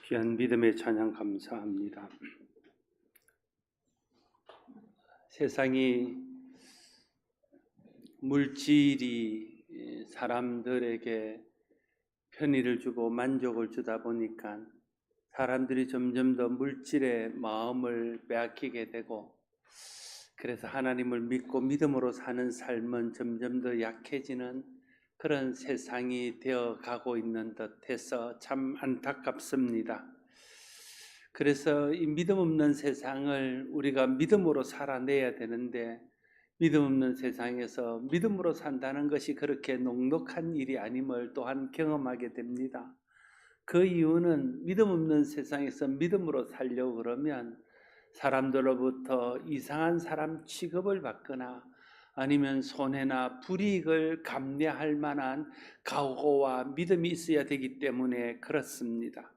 귀한 믿음의 찬양 감사합니다. 세상이 물질이 사람들에게 편의를 주고 만족을 주다 보니까 사람들이 점점 더 물질의 마음을 빼앗기게 되고, 그래서 하나님을 믿고 믿음으로 사는 삶은 점점 더 약해지는 그런 세상이 되어 가고 있는 듯해서 참 안타깝습니다. 그래서 이 믿음 없는 세상을 우리가 믿음으로 살아내야 되는데, 믿음 없는 세상에서 믿음으로 산다는 것이 그렇게 녹록한 일이 아님을 또한 경험하게 됩니다. 그 이유는 믿음 없는 세상에서 믿음으로 살려고 그러면 사람들로부터 이상한 사람 취급을 받거나 아니면 손해나 불이익을 감내할 만한 각오와 믿음이 있어야 되기 때문에 그렇습니다.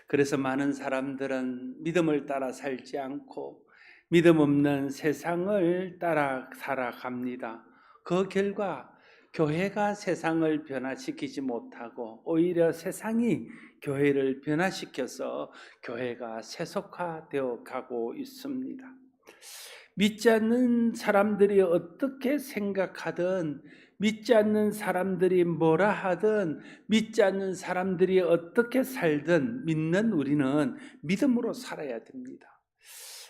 그래서 많은 사람들은 믿음을 따라 살지 않고 믿음 없는 세상을 따라 살아갑니다. 그 결과 교회가 세상을 변화시키지 못하고 오히려 세상이 교회를 변화시켜서 교회가 세속화되어 가고 있습니다. 믿지 않는 사람들이 어떻게 생각하든, 믿지 않는 사람들이 뭐라 하든, 믿지 않는 사람들이 어떻게 살든 믿는 우리는 믿음으로 살아야 됩니다.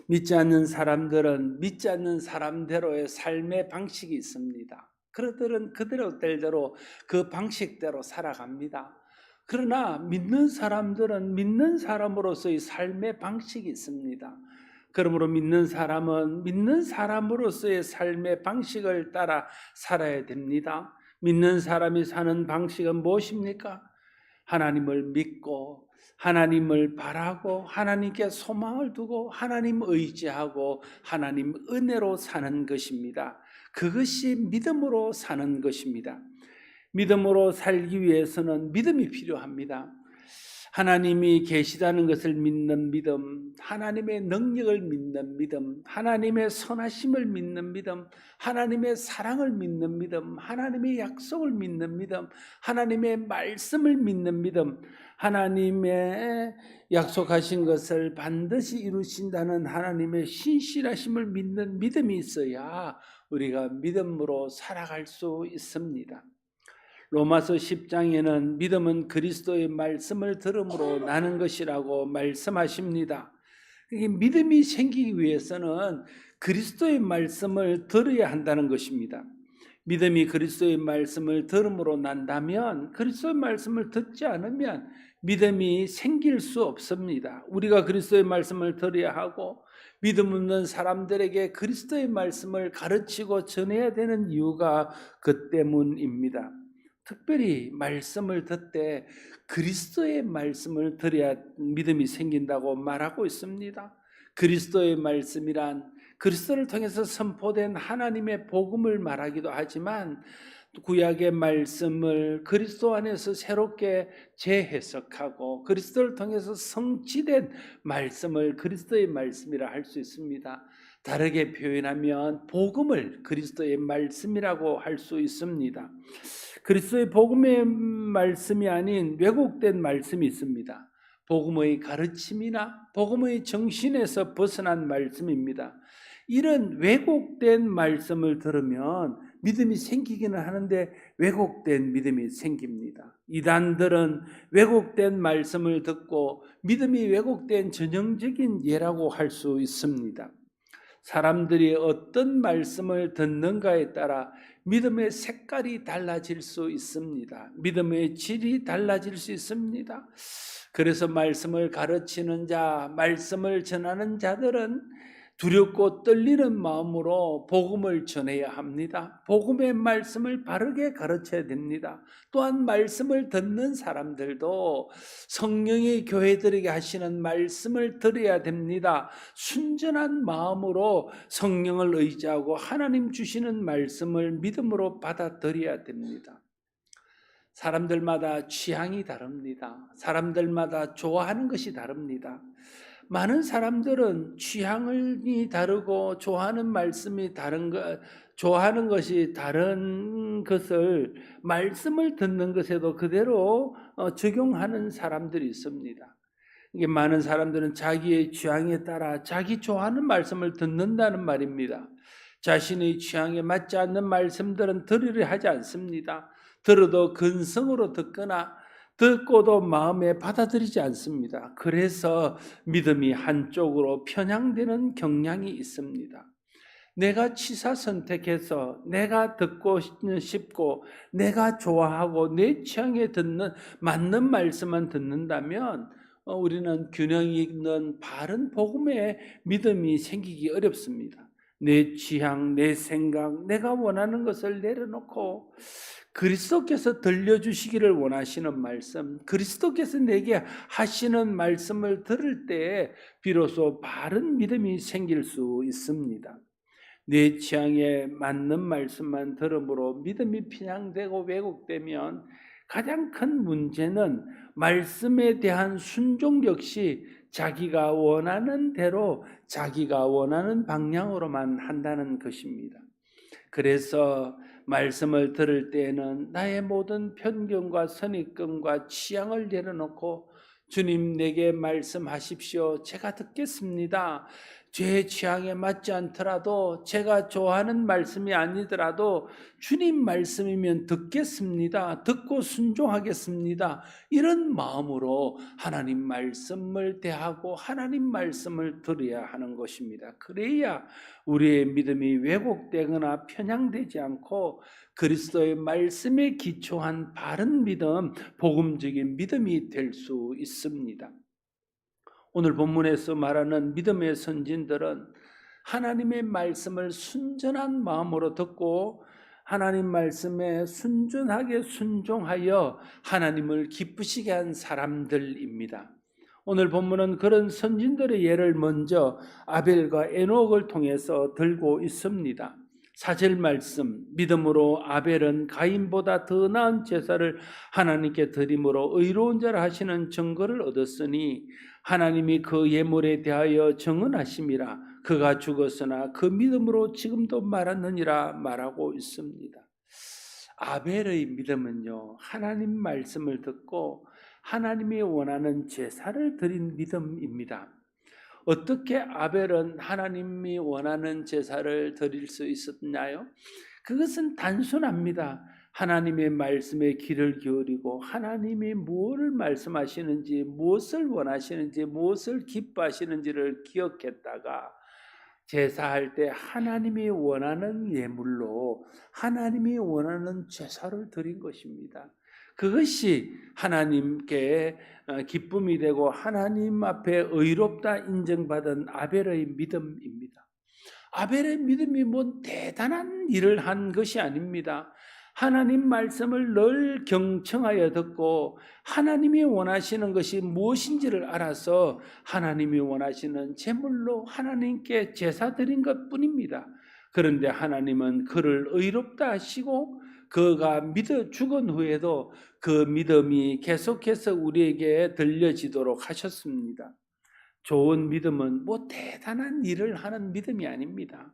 믿지 않는 사람들은 믿지 않는 사람대로의 삶의 방식이 있습니다. 그들은 그대로 그 방식대로 살아갑니다. 그러나 믿는 사람들은 믿는 사람으로서의 삶의 방식이 있습니다. 그러므로 믿는 사람은 믿는 사람으로서의 삶의 방식을 따라 살아야 됩니다. 믿는 사람이 사는 방식은 무엇입니까? 하나님을 믿고 하나님을 바라고 하나님께 소망을 두고 하나님 의지하고 하나님 은혜로 사는 것입니다. 그것이 믿음으로 사는 것입니다. 믿음으로 살기 위해서는 믿음이 필요합니다. 하나님이 계시다는 것을 믿는 믿음, 하나님의 능력을 믿는 믿음, 하나님의 선하심을 믿는 믿음, 하나님의 사랑을 믿는 믿음, 하나님의 약속을 믿는 믿음, 하나님의 말씀을 믿는 믿음, 하나님의 약속하신 것을 반드시 이루신다는 하나님의 신실하심을 믿는 믿음이 있어야 우리가 믿음으로 살아갈 수 있습니다. 로마서 10장에는 믿음은 그리스도의 말씀을 들음으로 나는 것이라고 말씀하십니다. 믿음이 생기기 위해서는 그리스도의 말씀을 들어야 한다는 것입니다. 믿음이 그리스도의 말씀을 들음으로 난다면, 그리스도의 말씀을 듣지 않으면 믿음이 생길 수 없습니다. 우리가 그리스도의 말씀을 들어야 하고 믿음 없는 사람들에게 그리스도의 말씀을 가르치고 전해야 되는 이유가 그 때문입니다. 특별히 말씀을 듣되 그리스도의 말씀을 들어야 믿음이 생긴다고 말하고 있습니다. 그리스도의 말씀이란 그리스도를 통해서 선포된 하나님의 복음을 말하기도 하지만, 구약의 말씀을 그리스도 안에서 새롭게 재해석하고 그리스도를 통해서 성취된 말씀을 그리스도의 말씀이라 할 수 있습니다. 다르게 표현하면 복음을 그리스도의 말씀이라고 할 수 있습니다. 그리스도의 복음의 말씀이 아닌 왜곡된 말씀이 있습니다. 복음의 가르침이나 복음의 정신에서 벗어난 말씀입니다. 이런 왜곡된 말씀을 들으면 믿음이 생기기는 하는데 왜곡된 믿음이 생깁니다. 이단들은 왜곡된 말씀을 듣고 믿음이 왜곡된 전형적인 예라고 할 수 있습니다. 사람들이 어떤 말씀을 듣는가에 따라 믿음의 색깔이 달라질 수 있습니다. 믿음의 질이 달라질 수 있습니다. 그래서 말씀을 가르치는 자, 말씀을 전하는 자들은 두렵고 떨리는 마음으로 복음을 전해야 합니다. 복음의 말씀을 바르게 가르쳐야 됩니다. 또한 말씀을 듣는 사람들도 성령이 교회들에게 하시는 말씀을 들어야 됩니다. 순전한 마음으로 성령을 의지하고 하나님 주시는 말씀을 믿음으로 받아들여야 됩니다. 사람들마다 취향이 다릅니다. 사람들마다 좋아하는 것이 다릅니다. 많은 사람들은 취향이 다르고 좋아하는 말씀이 다른 것, 좋아하는 것이 다른 것을 말씀을 듣는 것에도 그대로 적용하는 사람들이 있습니다. 이게 많은 사람들은 자기의 취향에 따라 자기 좋아하는 말씀을 듣는다는 말입니다. 자신의 취향에 맞지 않는 말씀들은 들으려 하지 않습니다. 들어도 근성으로 듣거나 듣고도 마음에 받아들이지 않습니다. 그래서 믿음이 한쪽으로 편향되는 경향이 있습니다. 내가 취사 선택해서 내가 듣고 싶고 내가 좋아하고 내 취향에 맞는 말씀만 듣는다면 우리는 균형 있는 바른 복음의 믿음이 생기기 어렵습니다. 내 취향, 내 생각, 내가 원하는 것을 내려놓고 그리스도께서 들려주시기를 원하시는 말씀, 그리스도께서 내게 하시는 말씀을 들을 때 비로소 바른 믿음이 생길 수 있습니다. 내 취향에 맞는 말씀만 들음으로 믿음이 편향되고 왜곡되면 가장 큰 문제는 말씀에 대한 순종 역시 자기가 원하는 대로 자기가 원하는 방향으로만 한다는 것입니다. 그래서 말씀을 들을 때에는 나의 모든 편견과 선입견과 취향을 내려놓고 주님 내게 말씀하십시오. 제가 듣겠습니다. 제 취향에 맞지 않더라도 제가 좋아하는 말씀이 아니더라도 주님 말씀이면 듣겠습니다. 듣고 순종하겠습니다. 이런 마음으로 하나님 말씀을 대하고 하나님 말씀을 들어야 하는 것입니다. 그래야 우리의 믿음이 왜곡되거나 편향되지 않고 그리스도의 말씀에 기초한 바른 믿음, 복음적인 믿음이 될 수 있습니다. 오늘 본문에서 말하는 믿음의 선진들은 하나님의 말씀을 순전한 마음으로 듣고 하나님 말씀에 순전하게 순종하여 하나님을 기쁘시게 한 사람들입니다. 오늘 본문은 그런 선진들의 예를 먼저 아벨과 에녹을 통해서 들고 있습니다. 4절 말씀, 믿음으로 아벨은 가인보다 더 나은 제사를 하나님께 드림으로 의로운 자라 하시는 증거를 얻었으니 하나님이 그 예물에 대하여 정언하심이라. 그가 죽었으나 그 믿음으로 지금도 말하느니라 말하고 있습니다. 아벨의 믿음은요, 하나님 말씀을 듣고 하나님이 원하는 제사를 드린 믿음입니다. 어떻게 아벨은 하나님이 원하는 제사를 드릴 수 있었나요? 그것은 단순합니다. 하나님의 말씀에 귀를 기울이고 하나님이 무엇을 말씀하시는지, 무엇을 원하시는지, 무엇을 기뻐하시는지를 기억했다가 제사할 때 하나님이 원하는 예물로 하나님이 원하는 제사를 드린 것입니다. 그것이 하나님께 기쁨이 되고 하나님 앞에 의롭다 인정받은 아벨의 믿음입니다. 아벨의 믿음이 뭐 대단한 일을 한 것이 아닙니다. 하나님 말씀을 늘 경청하여 듣고 하나님이 원하시는 것이 무엇인지를 알아서 하나님이 원하시는 제물로 하나님께 제사 드린 것뿐입니다. 그런데 하나님은 그를 의롭다 하시고 그가 믿어 죽은 후에도 그 믿음이 계속해서 우리에게 들려지도록 하셨습니다. 좋은 믿음은 뭐 대단한 일을 하는 믿음이 아닙니다.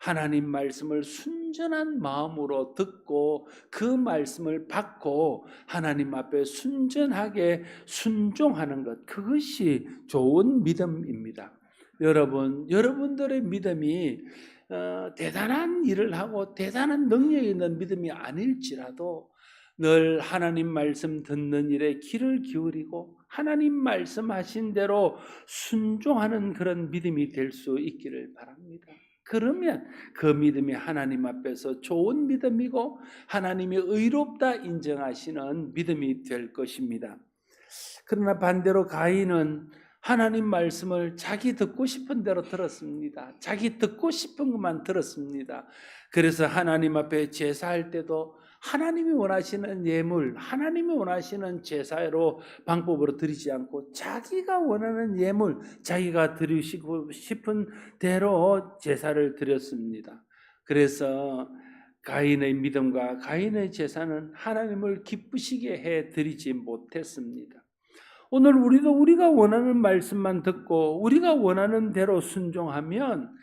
하나님 말씀을 순전한 마음으로 듣고 그 말씀을 받고 하나님 앞에 순전하게 순종하는 것, 그것이 좋은 믿음입니다. 여러분들의 믿음이 대단한 일을 하고 대단한 능력이 있는 믿음이 아닐지라도 늘 하나님 말씀 듣는 일에 귀를 기울이고 하나님 말씀하신 대로 순종하는 그런 믿음이 될 수 있기를 바랍니다. 그러면 그 믿음이 하나님 앞에서 좋은 믿음이고 하나님이 의롭다 인정하시는 믿음이 될 것입니다. 그러나 반대로 가인은 하나님 말씀을 자기 듣고 싶은 대로 들었습니다. 자기 듣고 싶은 것만 들었습니다. 그래서 하나님 앞에 제사할 때도 하나님이 원하시는 예물, 하나님이 원하시는 제사로 방법으로 드리지 않고 자기가 원하는 예물, 자기가 드리시고 싶은 대로 제사를 드렸습니다. 그래서 가인의 믿음과 가인의 제사는 하나님을 기쁘시게 해 드리지 못했습니다. 오늘 우리가 원하는 말씀만 듣고 우리가 원하는 대로 순종하면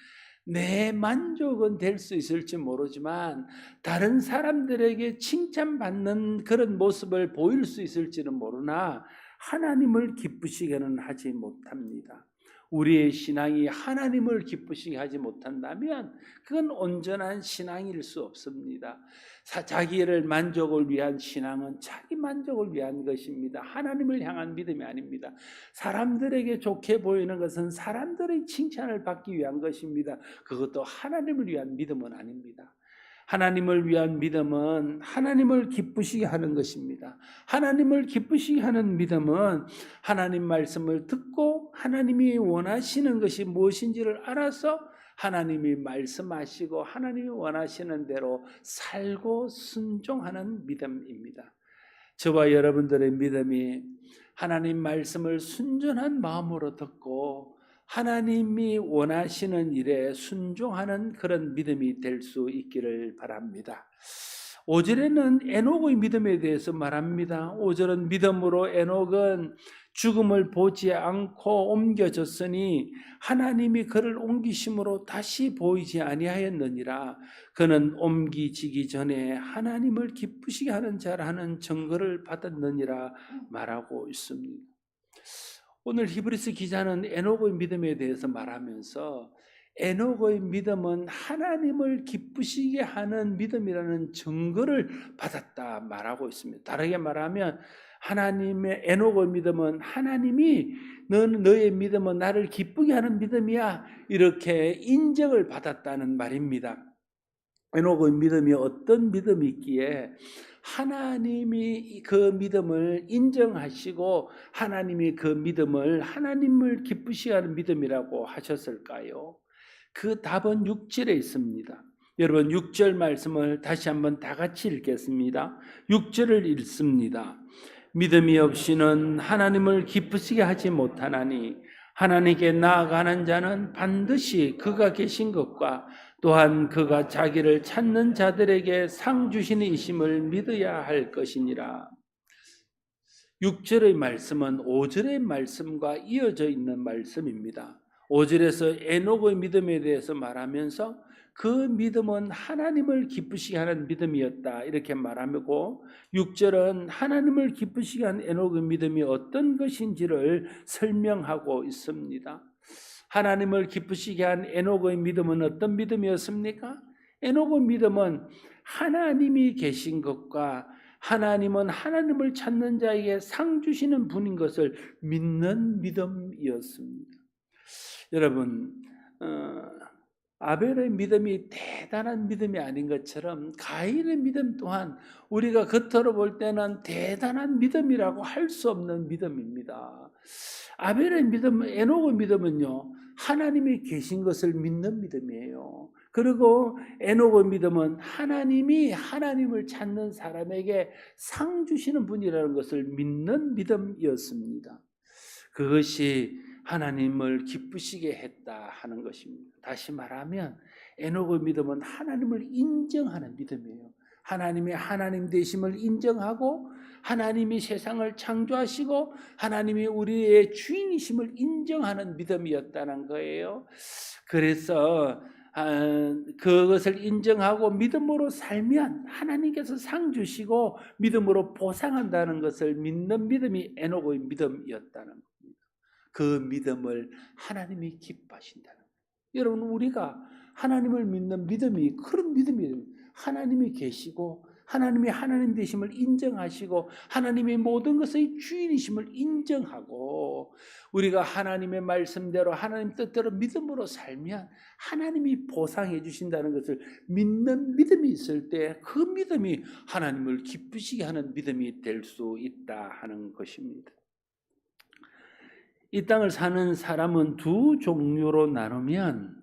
내 만족은 될 수 있을지 모르지만 다른 사람들에게 칭찬받는 그런 모습을 보일 수 있을지는 모르나 하나님을 기쁘시게는 하지 못합니다. 우리의 신앙이 하나님을 기쁘시게 하지 못한다면 그건 온전한 신앙일 수 없습니다. 자기를 만족을 위한 신앙은 자기 만족을 위한 것입니다. 하나님을 향한 믿음이 아닙니다. 사람들에게 좋게 보이는 것은 사람들의 칭찬을 받기 위한 것입니다. 그것도 하나님을 위한 믿음은 아닙니다. 하나님을 위한 믿음은 하나님을 기쁘시게 하는 것입니다. 하나님을 기쁘시게 하는 믿음은 하나님 말씀을 듣고 하나님이 원하시는 것이 무엇인지를 알아서 하나님이 말씀하시고 하나님이 원하시는 대로 살고 순종하는 믿음입니다. 저와 여러분들의 믿음이 하나님 말씀을 순전한 마음으로 듣고 하나님이 원하시는 일에 순종하는 그런 믿음이 될 수 있기를 바랍니다. 5절에는 에녹의 믿음에 대해서 말합니다. 5절은 믿음으로 에녹은 죽음을 보지 않고 옮겨졌으니 하나님이 그를 옮기심으로 다시 보이지 아니하였느니라. 그는 옮기지기 전에 하나님을 기쁘시게 하는 자라는 증거를 받았느니라 말하고 있습니다. 오늘 히브리서 기자는 에녹의 믿음에 대해서 말하면서 에녹의 믿음은 하나님을 기쁘시게 하는 믿음이라는 증거를 받았다 말하고 있습니다. 다르게 말하면 하나님의 에녹의 믿음은 하나님이 너의 믿음은 나를 기쁘게 하는 믿음이야 이렇게 인정을 받았다는 말입니다. 에녹의 믿음이 어떤 믿음이 있기에 하나님이 그 믿음을 인정하시고 하나님이 그 믿음을 하나님을 기쁘시게 하는 믿음이라고 하셨을까요? 그 답은 6절에 있습니다. 여러분 6절 말씀을 다시 한번 다 같이 읽겠습니다. 6절을 읽습니다. 믿음이 없이는 하나님을 기쁘시게 하지 못하나니 하나님께 나아가는 자는 반드시 그가 계신 것과 또한 그가 자기를 찾는 자들에게 상 주시는 이심을 믿어야 할 것이니라. 6절의 말씀은 5절의 말씀과 이어져 있는 말씀입니다. 5절에서 에녹의 믿음에 대해서 말하면서 그 믿음은 하나님을 기쁘시게 하는 믿음이었다 이렇게 말하고 6절은 하나님을 기쁘시게 하는 에녹의 믿음이 어떤 것인지를 설명하고 있습니다. 하나님을 기쁘시게 한 에녹의 믿음은 어떤 믿음이었습니까? 에녹의 믿음은 하나님이 계신 것과 하나님은 하나님을 찾는 자에게 상 주시는 분인 것을 믿는 믿음이었습니다. 여러분 아벨의 믿음이 대단한 믿음이 아닌 것처럼 가인의 믿음 또한 우리가 겉으로 볼 때는 대단한 믿음이라고 할 수 없는 믿음입니다. 아벨의 믿음, 에녹의 믿음은요 하나님이 계신 것을 믿는 믿음이에요. 그리고 에녹의 믿음은 하나님이 하나님을 찾는 사람에게 상 주시는 분이라는 것을 믿는 믿음이었습니다. 그것이 하나님을 기쁘시게 했다 하는 것입니다. 다시 말하면 에녹의 믿음은 하나님을 인정하는 믿음이에요. 하나님의 하나님 되심을 인정하고 하나님이 세상을 창조하시고 하나님이 우리의 주인이심을 인정하는 믿음이었다는 거예요. 그래서 그것을 인정하고 믿음으로 살면 하나님께서 상 주시고 믿음으로 보상한다는 것을 믿는 믿음이 에녹의 믿음이었다는 겁니다. 그 믿음을 하나님이 기뻐하신다는 거예요. 여러분 우리가 하나님을 믿는 믿음이 그런 믿음이에요. 하나님이 계시고 하나님이 하나님 되심을 인정하시고 하나님의 모든 것의 주인이심을 인정하고 우리가 하나님의 말씀대로 하나님 뜻대로 믿음으로 살면 하나님이 보상해 주신다는 것을 믿는 믿음이 있을 때 그 믿음이 하나님을 기쁘시게 하는 믿음이 될 수 있다 하는 것입니다. 이 땅을 사는 사람은 두 종류로 나누면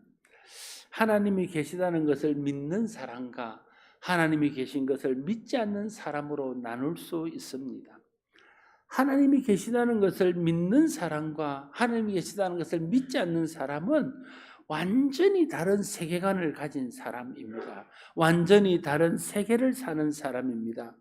하나님이 계시다는 것을 믿는 사람과 하나님이 계신 것을 믿지 않는 사람으로 나눌 수 있습니다. 하나님이 계시다는 것을 믿는 사람과 하나님이 계시다는 것을 믿지 않는 사람은 완전히 다른 세계관을 가진 사람입니다. 완전히 다른 세계를 사는 사람입니다.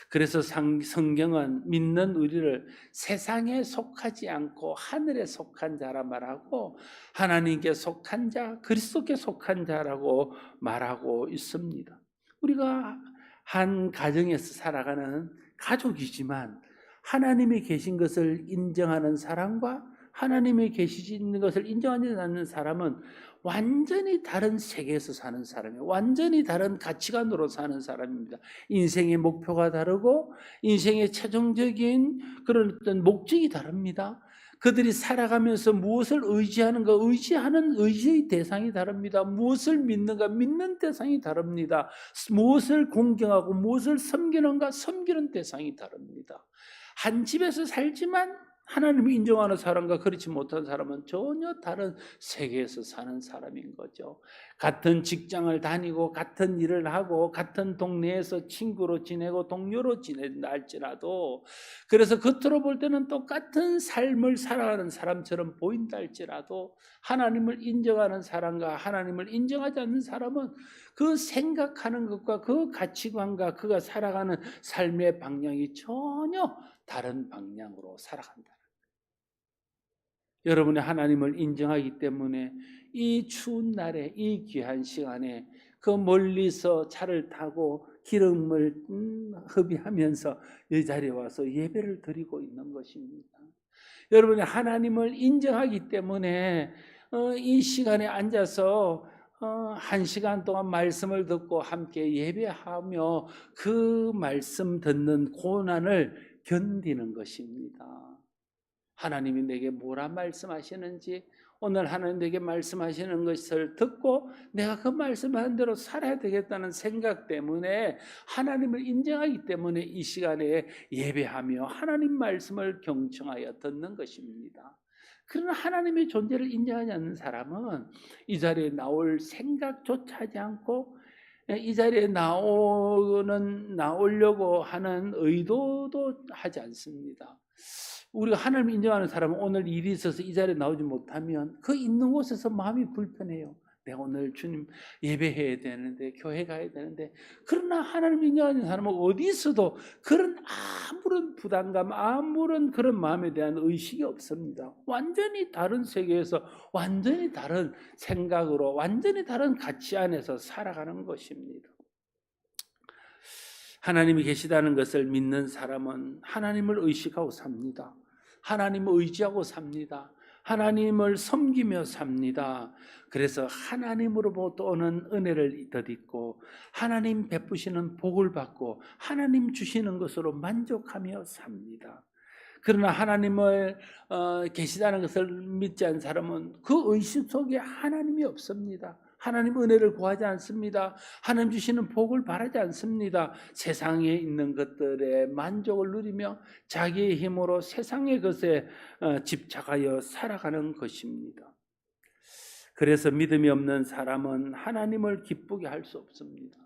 그래서 성경은 믿는 우리를 세상에 속하지 않고 하늘에 속한 자라 말하고 하나님께 속한 자, 그리스도께 속한 자라고 말하고 있습니다. 우리가 한 가정에서 살아가는 가족이지만 하나님이 계신 것을 인정하는 사람과 하나님이 계시는 것을 인정하지 않는 사람은 완전히 다른 세계에서 사는 사람이에요. 완전히 다른 가치관으로 사는 사람입니다. 인생의 목표가 다르고 인생의 최종적인 그런 어떤 목적이 다릅니다. 그들이 살아가면서 무엇을 의지하는가, 의지하는 의지의 대상이 다릅니다. 무엇을 믿는가, 믿는 대상이 다릅니다. 무엇을 공경하고 무엇을 섬기는가, 섬기는 대상이 다릅니다. 한 집에서 살지만 하나님을 인정하는 사람과 그렇지 못한 사람은 전혀 다른 세계에서 사는 사람인 거죠. 같은 직장을 다니고 같은 일을 하고 같은 동네에서 친구로 지내고 동료로 지낸다 할지라도, 그래서 겉으로 볼 때는 똑같은 삶을 살아가는 사람처럼 보인다 할지라도 하나님을 인정하는 사람과 하나님을 인정하지 않는 사람은 그 생각하는 것과 그 가치관과 그가 살아가는 삶의 방향이 전혀 다른 방향으로 살아간다. 여러분이 하나님을 인정하기 때문에 이 추운 날에, 이 귀한 시간에 그 멀리서 차를 타고 기름을 허비하면서 이 자리에 와서 예배를 드리고 있는 것입니다. 여러분이 하나님을 인정하기 때문에 이 시간에 앉아서 1시간 동안 말씀을 듣고 함께 예배하며 그 말씀 듣는 고난을 견디는 것입니다. 하나님이 내게 뭐라 말씀하시는지, 오늘 하나님 내게 말씀하시는 것을 듣고 내가 그 말씀하는 대로 살아야 되겠다는 생각 때문에, 하나님을 인정하기 때문에 이 시간에 예배하며 하나님 말씀을 경청하여 듣는 것입니다. 그러나 하나님의 존재를 인정하지 않는 사람은 이 자리에 나올 생각조차 하지 않고 이 자리에 나오려고 하는 의도도 하지 않습니다. 우리가 하나님을 인정하는 사람은 오늘 일이 있어서 이 자리에 나오지 못하면 그 있는 곳에서 마음이 불편해요. 내가 오늘 주님 예배해야 되는데, 교회 가야 되는데. 그러나 하나님을 인정하는 사람은 어디 있어도 그런 아무런 부담감, 아무런 그런 마음에 대한 의식이 없습니다. 완전히 다른 세계에서 완전히 다른 생각으로, 완전히 다른 가치 안에서 살아가는 것입니다. 하나님이 계시다는 것을 믿는 사람은 하나님을 의식하고 삽니다. 하나님을 의지하고 삽니다. 하나님을 섬기며 삽니다. 그래서 하나님으로부터 오는 은혜를 덧입고 하나님 베푸시는 복을 받고 하나님 주시는 것으로 만족하며 삽니다. 그러나 하나님을 계시다는 것을 믿지 않는 사람은 그 의식 속에 하나님이 없습니다. 하나님 은혜를 구하지 않습니다. 하나님 주시는 복을 바라지 않습니다. 세상에 있는 것들에 만족을 누리며 자기의 힘으로 세상의 것에 집착하여 살아가는 것입니다. 그래서 믿음이 없는 사람은 하나님을 기쁘게 할 수 없습니다.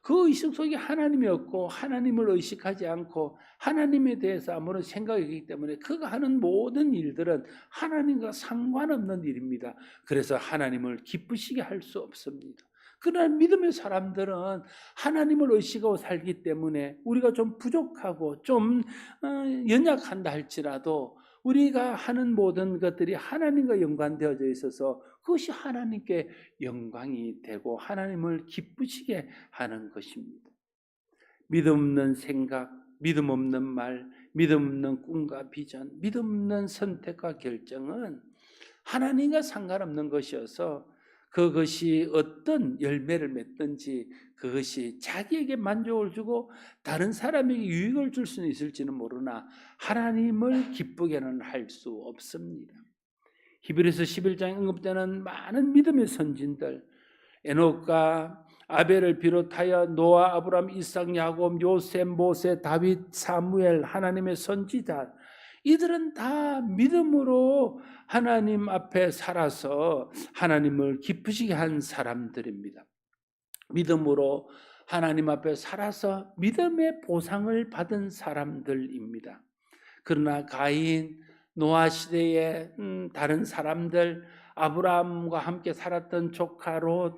그 의식 속에 하나님이 없고 하나님을 의식하지 않고 하나님에 대해서 아무런 생각이 없기 때문에 그가 하는 모든 일들은 하나님과 상관없는 일입니다. 그래서 하나님을 기쁘시게 할 수 없습니다. 그러나 믿음의 사람들은 하나님을 의식하고 살기 때문에 우리가 좀 부족하고 좀 연약한다 할지라도 우리가 하는 모든 것들이 하나님과 연관되어져 있어서 그것이 하나님께 영광이 되고 하나님을 기쁘시게 하는 것입니다. 믿음 없는 생각, 믿음 없는 말, 믿음 없는 꿈과 비전, 믿음 없는 선택과 결정은 하나님과 상관없는 것이어서 그것이 어떤 열매를 맺든지 그것이 자기에게 만족을 주고 다른 사람에게 유익을 줄 수는 있을지는 모르나 하나님을 기쁘게는 할 수 없습니다. 히브리서 11장에 언급되는 많은 믿음의 선진들, 에녹과 아벨을 비롯하여 노아, 아브라함, 이삭, 야곱, 요셉, 모세, 다윗, 사무엘, 하나님의 선지자, 이들은 다 믿음으로 하나님 앞에 살아서 하나님을 기쁘시게 한 사람들입니다. 믿음으로 하나님 앞에 살아서 믿음의 보상을 받은 사람들입니다. 그러나 가인, 노아 시대의 다른 사람들, 아브라함과 함께 살았던 조카 롯,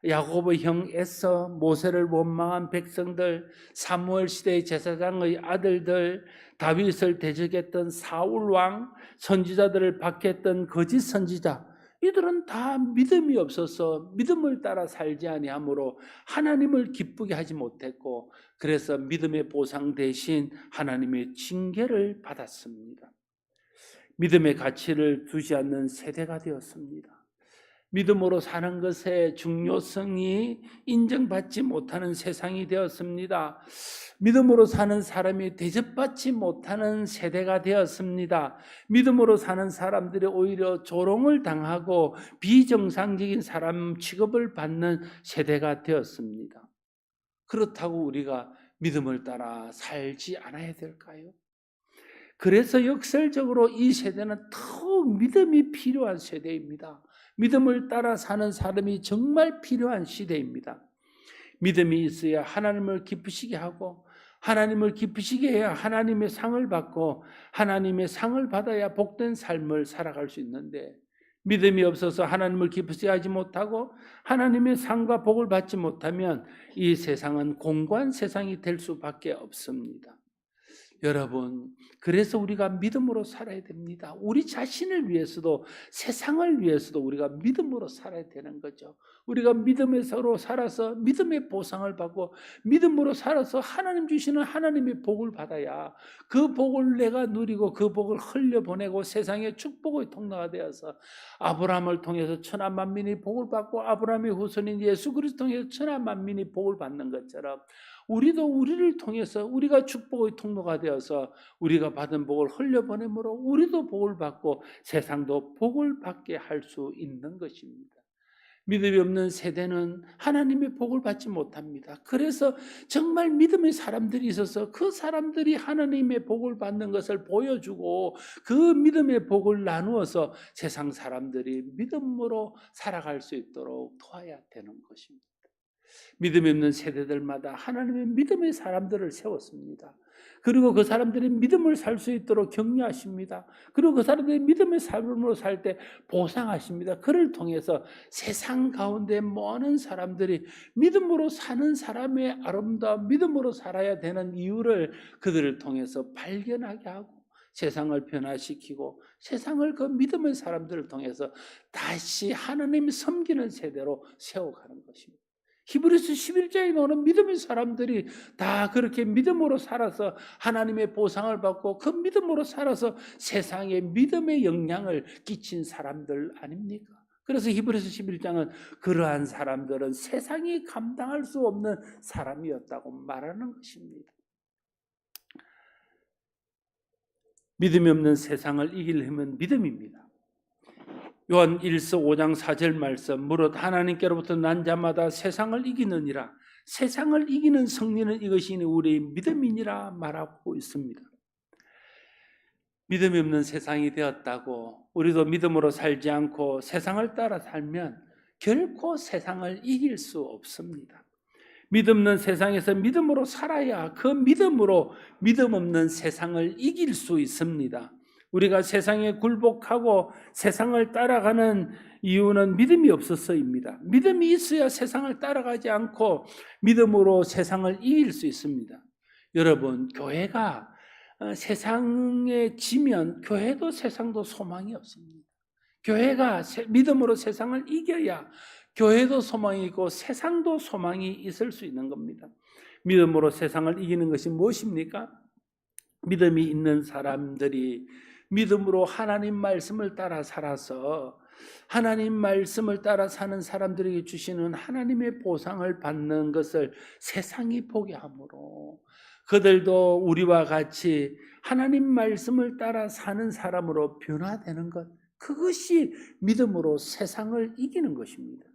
야곱의 형 에서, 모세를 원망한 백성들, 사무엘 시대의 제사장의 아들들, 다윗을 대적했던 사울 왕, 선지자들을 박해했던 거짓 선지자, 이들은 다 믿음이 없어서 믿음을 따라 살지 아니하므로 하나님을 기쁘게 하지 못했고, 그래서 믿음의 보상 대신 하나님의 징계를 받았습니다. 믿음의 가치를 두지 않는 세대가 되었습니다. 믿음으로 사는 것의 중요성이 인정받지 못하는 세상이 되었습니다. 믿음으로 사는 사람이 대접받지 못하는 세대가 되었습니다. 믿음으로 사는 사람들이 오히려 조롱을 당하고 비정상적인 사람 취급을 받는 세대가 되었습니다. 그렇다고 우리가 믿음을 따라 살지 않아야 될까요? 그래서 역설적으로 이 세대는 더욱 믿음이 필요한 세대입니다. 믿음을 따라 사는 사람이 정말 필요한 시대입니다. 믿음이 있어야 하나님을 기쁘시게 하고, 하나님을 기쁘시게 해야 하나님의 상을 받고, 하나님의 상을 받아야 복된 삶을 살아갈 수 있는데, 믿음이 없어서 하나님을 기쁘시게 하지 못하고 하나님의 상과 복을 받지 못하면 이 세상은 공고한 세상이 될 수밖에 없습니다. 여러분, 그래서 우리가 믿음으로 살아야 됩니다. 우리 자신을 위해서도 세상을 위해서도 우리가 믿음으로 살아야 되는 거죠. 우리가 믿음으로 살아서 믿음의 보상을 받고 믿음으로 살아서 하나님 주시는 하나님의 복을 받아야 그 복을 내가 누리고 그 복을 흘려보내고 세상의 축복의 통로가 되어서 아브라함을 통해서 천하 만민이 복을 받고 아브라함의 후손인 예수 그리스도를 통해서 천하 만민이 복을 받는 것처럼 우리도 우리를 통해서 우리가 축복의 통로가 되어서 우리가 받은 복을 흘려보내므로 우리도 복을 받고 세상도 복을 받게 할 수 있는 것입니다. 믿음이 없는 세대는 하나님의 복을 받지 못합니다. 그래서 정말 믿음의 사람들이 있어서 그 사람들이 하나님의 복을 받는 것을 보여주고 그 믿음의 복을 나누어서 세상 사람들이 믿음으로 살아갈 수 있도록 도와야 되는 것입니다. 믿음이 없는 세대들마다 하나님의 믿음의 사람들을 세웠습니다. 그리고 그 사람들이 믿음을 살 수 있도록 격려하십니다. 그리고 그 사람들이 믿음의 삶으로 살 때 보상하십니다. 그를 통해서 세상 가운데 많은 사람들이 믿음으로 사는 사람의 아름다움, 믿음으로 살아야 되는 이유를 그들을 통해서 발견하게 하고 세상을 변화시키고 세상을 그 믿음의 사람들을 통해서 다시 하나님이 섬기는 세대로 세워가는 것입니다. 히브리서 11장에 나오는 믿음의 사람들이 다 그렇게 믿음으로 살아서 하나님의 보상을 받고 그 믿음으로 살아서 세상에 믿음의 영향을 끼친 사람들 아닙니까? 그래서 히브리서 11장은 그러한 사람들은 세상이 감당할 수 없는 사람이었다고 말하는 것입니다. 믿음이 없는 세상을 이길 힘은 믿음입니다. 요한 1서 5장 4절 말씀, 무릇 하나님께로부터 난 자마다 세상을 이기느니라. 세상을 이기는 승리는 이것이니 우리의 믿음이니라 말하고 있습니다. 믿음이 없는 세상이 되었다고 우리도 믿음으로 살지 않고 세상을 따라 살면 결코 세상을 이길 수 없습니다. 믿음 없는 세상에서 믿음으로 살아야 그 믿음으로 믿음 없는 세상을 이길 수 있습니다. 우리가 세상에 굴복하고 세상을 따라가는 이유는 믿음이 없어서입니다. 믿음이 있어야 세상을 따라가지 않고 믿음으로 세상을 이길 수 있습니다. 여러분, 교회가 세상에 지면 교회도 세상도 소망이 없습니다. 교회가 믿음으로 세상을 이겨야 교회도 소망이 있고 세상도 소망이 있을 수 있는 겁니다. 믿음으로 세상을 이기는 것이 무엇입니까? 믿음이 있는 사람들이 믿음으로 하나님 말씀을 따라 살아서 하나님 말씀을 따라 사는 사람들에게 주시는 하나님의 보상을 받는 것을 세상이 보게 하므로 그들도 우리와 같이 하나님 말씀을 따라 사는 사람으로 변화되는 것, 그것이 믿음으로 세상을 이기는 것입니다.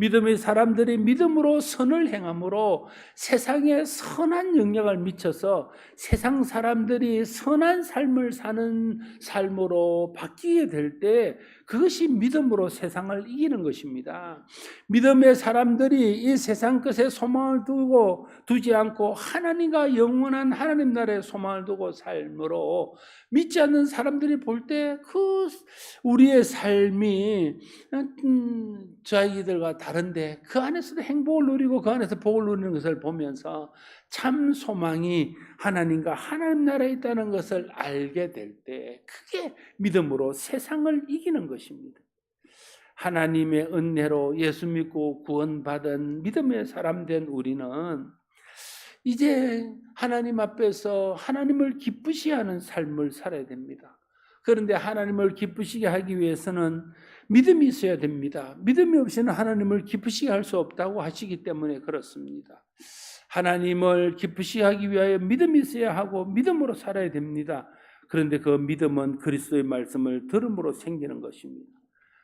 믿음의 사람들이 믿음으로 선을 행함으로 세상에 선한 영향을 미쳐서 세상 사람들이 선한 삶을 사는 삶으로 바뀌게 될 때 그것이 믿음으로 세상을 이기는 것입니다. 믿음의 사람들이 이 세상 것에 소망을 두지 않고 하나님과 영원한 하나님 나라에 소망을 두고 삶으로 믿지 않는 사람들이 볼 때 그 우리의 삶이 자기들과 다른데 그 안에서도 행복을 누리고 그 안에서 복을 누리는 것을 보면서 참 소망이 하나님과 하나님 나라에 있다는 것을 알게 될 때 그게 믿음으로 세상을 이기는 것입니다. 하나님의 은혜로 예수 믿고 구원받은 믿음의 사람 된 우리는 이제 하나님 앞에서 하나님을 기쁘시게 하는 삶을 살아야 됩니다. 그런데 하나님을 기쁘시게 하기 위해서는 믿음이 있어야 됩니다. 믿음이 없이는 하나님을 기쁘시게 할 수 없다고 하시기 때문에 그렇습니다. 하나님을 기쁘시게 하기 위하여 믿음이 있어야 하고 믿음으로 살아야 됩니다. 그런데 그 믿음은 그리스도의 말씀을 들음으로 생기는 것입니다.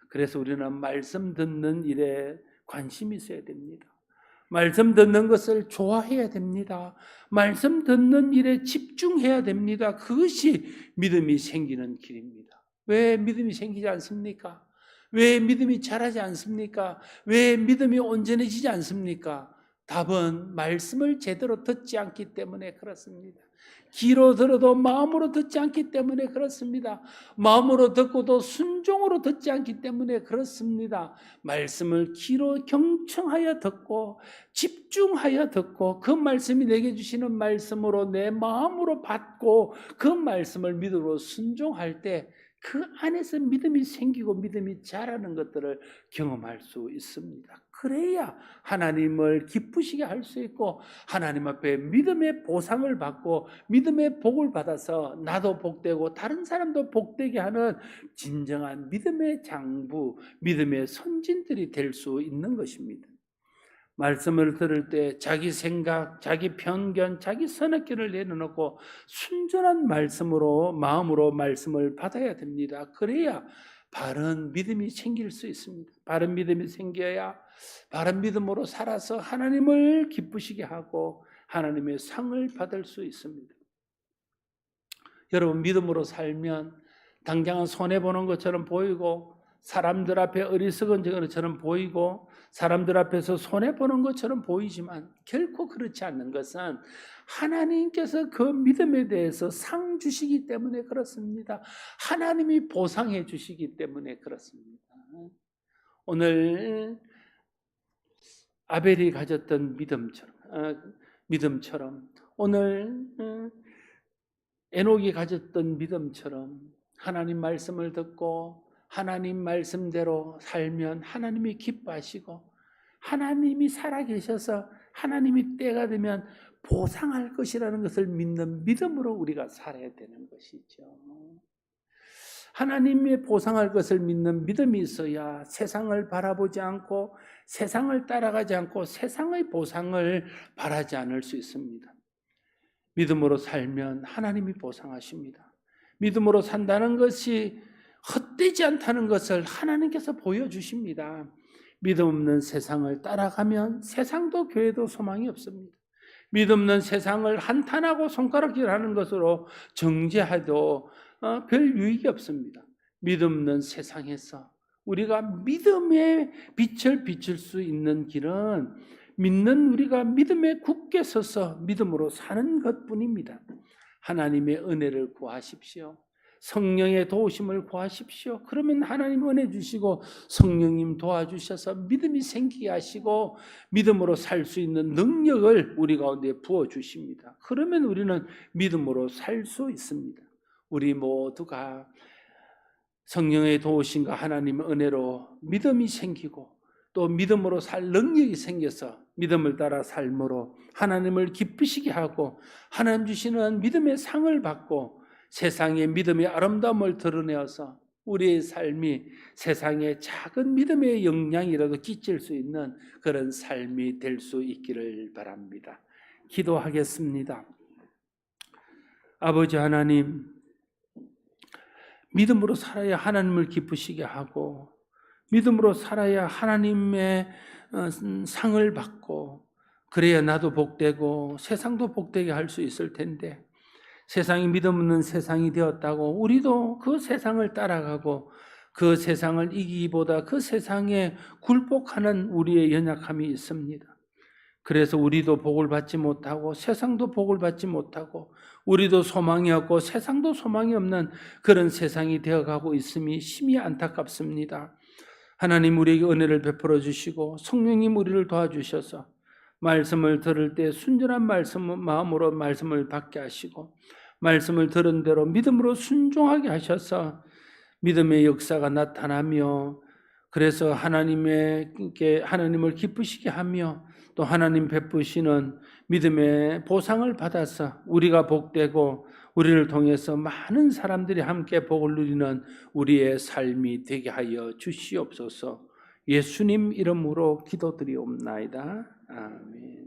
그래서 우리는 말씀 듣는 일에 관심이 있어야 됩니다. 말씀 듣는 것을 좋아해야 됩니다. 말씀 듣는 일에 집중해야 됩니다. 그것이 믿음이 생기는 길입니다. 왜 믿음이 생기지 않습니까? 왜 믿음이 자라지 않습니까? 왜 믿음이 온전해지지 않습니까? 답은 말씀을 제대로 듣지 않기 때문에 그렇습니다. 귀로 들어도 마음으로 듣지 않기 때문에 그렇습니다. 마음으로 듣고도 순종으로 듣지 않기 때문에 그렇습니다. 말씀을 귀로 경청하여 듣고 집중하여 듣고 그 말씀이 내게 주시는 말씀으로 내 마음으로 받고 그 말씀을 믿음으로 순종할 때 그 안에서 믿음이 생기고 믿음이 자라는 것들을 경험할 수 있습니다. 그래야 하나님을 기쁘시게 할 수 있고 하나님 앞에 믿음의 보상을 받고 믿음의 복을 받아서 나도 복되고 다른 사람도 복되게 하는 진정한 믿음의 장부, 믿음의 선진들이 될 수 있는 것입니다. 말씀을 들을 때 자기 생각, 자기 편견, 자기 선입견을 내려놓고 순전한 말씀으로 마음으로 말씀을 받아야 됩니다. 그래야 바른 믿음이 생길 수 있습니다. 바른 믿음이 생겨야 바른 믿음으로 살아서 하나님을 기쁘시게 하고 하나님의 상을 받을 수 있습니다. 여러분, 믿음으로 살면 당장은 손해보는 것처럼 보이고 사람들 앞에 어리석은 것처럼 보이고 사람들 앞에서 손해보는 것처럼 보이지만 결코 그렇지 않는 것은 하나님께서 그 믿음에 대해서 상 주시기 때문에 그렇습니다. 하나님이 보상해 주시기 때문에 그렇습니다. 오늘 아벨이 가졌던 믿음처럼 오늘 에녹이 가졌던 믿음처럼 하나님 말씀을 듣고 하나님 말씀대로 살면 하나님이 기뻐하시고 하나님이 살아계셔서 하나님이 때가 되면 보상할 것이라는 것을 믿는 믿음으로 우리가 살아야 되는 것이죠. 하나님의 보상할 것을 믿는 믿음이 있어야 세상을 바라보지 않고 세상을 따라가지 않고 세상의 보상을 바라지 않을 수 있습니다. 믿음으로 살면 하나님이 보상하십니다. 믿음으로 산다는 것이 헛되지 않다는 것을 하나님께서 보여주십니다. 믿음 없는 세상을 따라가면 세상도 교회도 소망이 없습니다. 믿음 없는 세상을 한탄하고 손가락질하는 것으로 정죄해도 별 유익이 없습니다. 믿음 없는 세상에서 우리가 믿음의 빛을 비출 수 있는 길은 믿는 우리가 믿음에 굳게 서서 믿음으로 사는 것뿐입니다. 하나님의 은혜를 구하십시오. 성령의 도우심을 구하십시오. 그러면 하나님 은혜 주시고 성령님 도와주셔서 믿음이 생기게 하시고 믿음으로 살 수 있는 능력을 우리 가운데 부어주십니다. 그러면 우리는 믿음으로 살 수 있습니다. 우리 모두가 성령의 도우심과 하나님의 은혜로 믿음이 생기고 또 믿음으로 살 능력이 생겨서 믿음을 따라 삶으로 하나님을 기쁘시게 하고 하나님 주시는 믿음의 상을 받고 세상의 믿음의 아름다움을 드러내어서 우리의 삶이 세상에 작은 믿음의 영향이라도 끼칠 수 있는 그런 삶이 될 수 있기를 바랍니다. 기도하겠습니다. 아버지 하나님, 믿음으로 살아야 하나님을 기쁘시게 하고 믿음으로 살아야 하나님의 상을 받고 그래야 나도 복되고 세상도 복되게 할 수 있을 텐데 세상이 믿음 없는 세상이 되었다고 우리도 그 세상을 따라가고 그 세상을 이기기보다 그 세상에 굴복하는 우리의 연약함이 있습니다. 그래서 우리도 복을 받지 못하고 세상도 복을 받지 못하고 우리도 소망이 없고 세상도 소망이 없는 그런 세상이 되어가고 있음이 심히 안타깝습니다. 하나님 우리에게 은혜를 베풀어 주시고 성령님 우리를 도와주셔서 말씀을 들을 때 순전한 마음으로 말씀을 받게 하시고 말씀을 들은 대로 믿음으로 순종하게 하셔서 믿음의 역사가 나타나며 그래서 하나님을 기쁘시게 하며 또 하나님 베푸시는 믿음의 보상을 받아서 우리가 복되고 우리를 통해서 많은 사람들이 함께 복을 누리는 우리의 삶이 되게 하여 주시옵소서. 예수님 이름으로 기도드리옵나이다. 아멘.